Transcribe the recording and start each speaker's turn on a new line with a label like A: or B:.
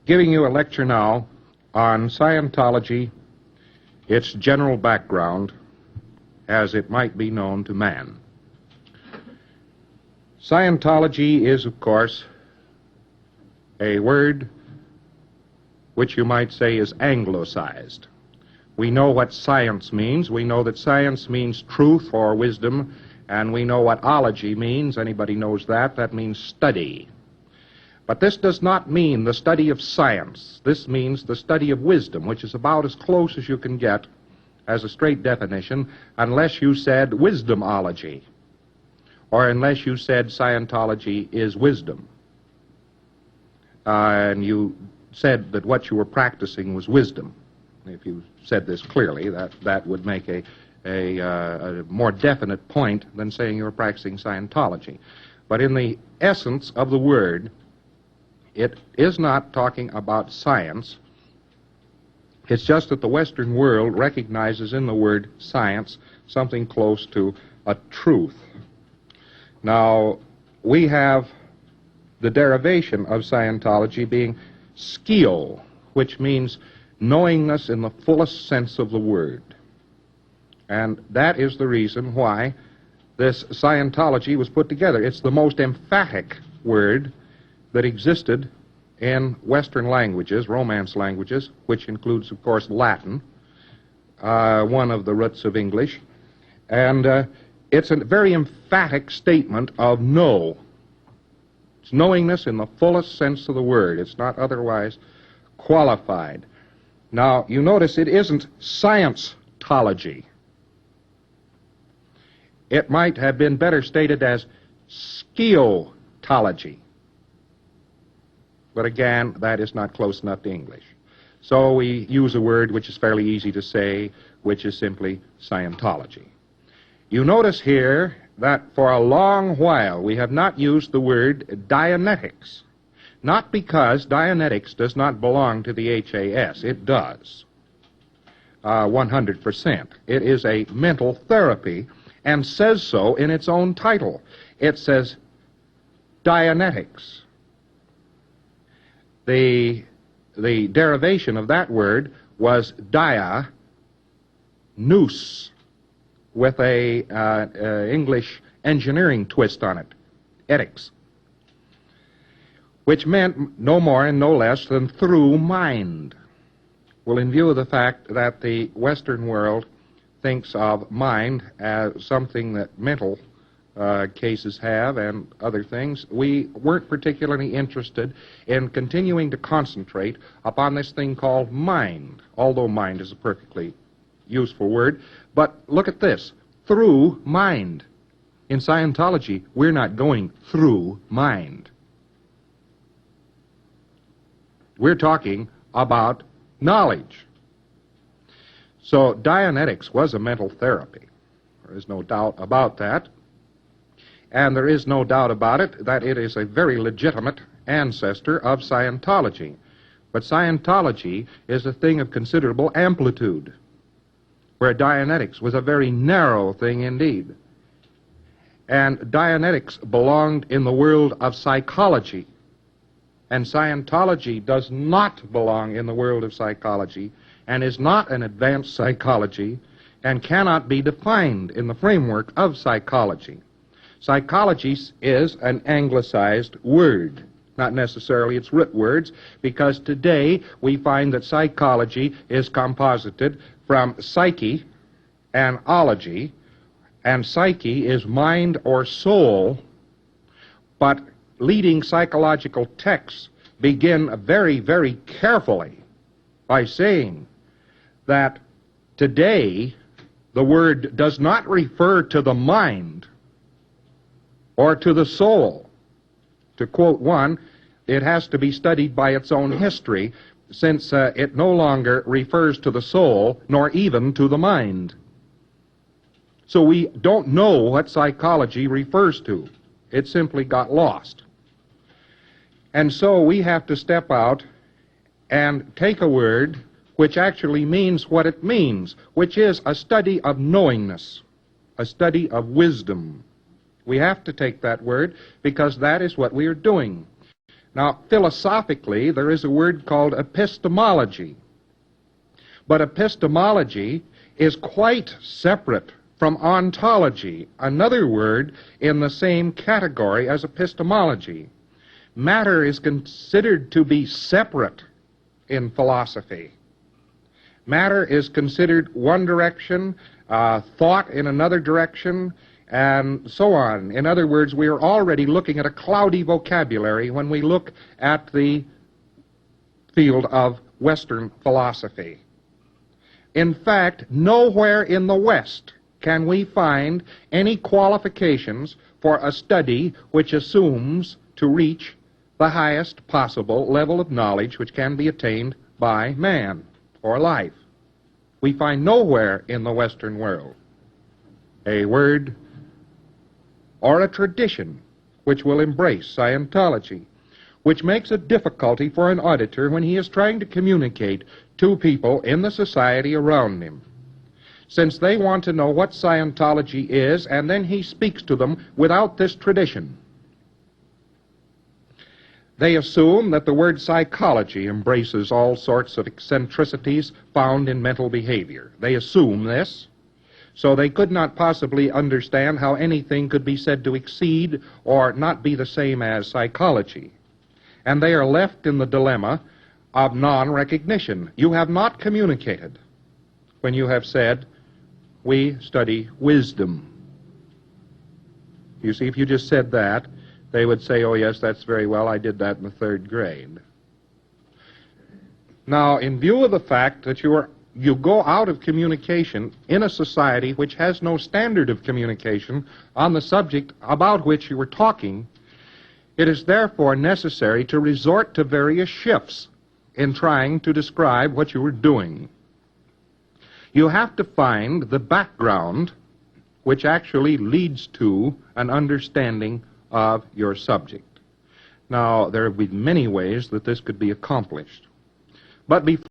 A: giving you a lecture now on Scientology, its general background, as it might be known to man. Scientology is, of course, a word which you might say is anglicized. We know what science means. We know that science means truth or wisdom, and we know what ology means. Anybody knows that? That means study. But this does not mean the study of science. This means the study of wisdom, which is about as close as you can get as a straight definition, unless you said wisdomology, or unless you said Scientology is wisdom, and you said that what you were practicing was wisdom. If you said this clearly, that would make a more definite point than saying you were practicing Scientology. But in the essence of the word, it is not talking about science. It's just that the Western world recognizes in the word science something close to a truth. Now, we have the derivation of Scientology being skio, which means knowingness in the fullest sense of the word. And that is the reason why this Scientology was put together. It's the most emphatic word that existed in Western languages, Romance languages, which includes, of course, Latin, one of the roots of English. And it's a very emphatic statement of know. It's knowingness in the fullest sense of the word. It's not otherwise qualified. Now, you notice it isn't Scientology. It might have been better stated as sciotology. But again, that is not close enough to English. So we use a word which is fairly easy to say, which is simply Scientology. You notice here that for a long while we have not used the word Dianetics. Not because Dianetics does not belong to the HAS. It does. 100%. It is a mental therapy and says so in its own title. It says Dianetics. The derivation of that word was dia, nous, with a English engineering twist on it, ethics, which meant no more and no less than through mind. Well, in view of the fact that the Western world thinks of mind as something that mental cases have and other things, we weren't particularly interested in continuing to concentrate upon this thing called mind, although mind is a perfectly useful word. But look at this, through mind. In Scientology, we're not going through mind. We're talking about knowledge. So Dianetics was a mental therapy. There is no doubt about that. And there is no doubt about it that it is a very legitimate ancestor of Scientology. But Scientology is a thing of considerable amplitude, where Dianetics was a very narrow thing indeed. And Dianetics belonged in the world of psychology, and Scientology does not belong in the world of psychology, and is not an advanced psychology, and cannot be defined in the framework of psychology. Psychology is an anglicized word, not necessarily its root words, because today we find that psychology is composited from psyche and ology, and psyche is mind or soul, but leading psychological texts begin very, very carefully by saying that today the word does not refer to the mind or to the soul. To quote one, it has to be studied by its own history, since it no longer refers to the soul, nor even to the mind. So we don't know what psychology refers to. It simply got lost. And so we have to step out and take a word which actually means what it means, which is a study of knowingness, a study of wisdom. We have to take that word because that is what we are doing. Now, philosophically, there is a word called epistemology. But epistemology is quite separate from ontology, another word in the same category as epistemology. Matter is considered to be separate in philosophy. Matter is considered one direction, thought in another direction, and so on. In other words, we are already looking at a cloudy vocabulary when we look at the field of Western philosophy. In fact, nowhere in the West can we find any qualifications for a study which assumes to reach the highest possible level of knowledge which can be attained by man or life. We find nowhere in the Western world a word or a tradition which will embrace Scientology, which makes it difficulty for an auditor when he is trying to communicate to people in the society around him, since they want to know what Scientology is, and then he speaks to them without this tradition. They assume that the word psychology embraces all sorts of eccentricities found in mental behavior. They assume this, so they could not possibly understand how anything could be said to exceed or not be the same as psychology. And they are left in the dilemma of non-recognition. You have not communicated when you have said, we study wisdom. You see, if you just said that, they would say, oh yes, that's very well, I did that in the 3rd grade. Now, in view of the fact that you go out of communication in a society which has no standard of communication on the subject about which you were talking, it is therefore necessary to resort to various shifts in trying to describe what you were doing. You have to find the background which actually leads to an understanding of your subject. Now, there will be many ways that this could be accomplished. But before